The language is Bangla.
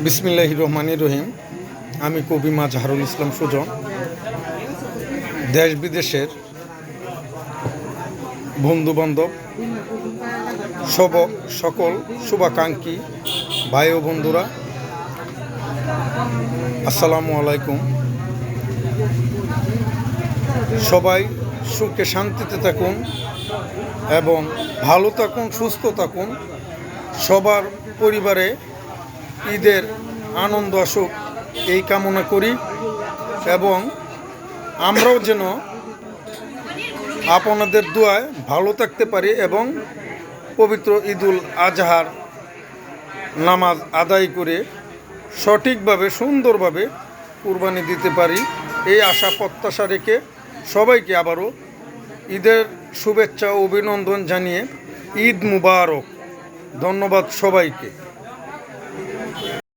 বিসমিল্লাহির রহমানির রহিম। আমি কবি মাজহারুল ইসলাম সুজন। দেশ বিদেশের বন্ধুবান্ধব সকল শুভাকাঙ্ক্ষী ভাই ও বন্ধুরা, আসসালামু আলাইকুম। সবাই সুখে শান্তিতে থাকুন এবং ভালো থাকুন, সুস্থ থাকুন। সবার পরিবারে ঈদের আনন্দ আসুক এই কামনা করি এবং আমরাও যেন আপনাদের দোয়ায় ভালো থাকতে পারি এবং পবিত্র ঈদুল আজহার নামাজ আদায় করে সঠিকভাবে সুন্দরভাবে কুরবানি দিতে পারি, এই আশা প্রত্যাশা রেখে সবাইকে আবারও ঈদের শুভেচ্ছা ও অভিনন্দন জানিয়ে ঈদ মুবারক। ধন্যবাদ সবাইকে।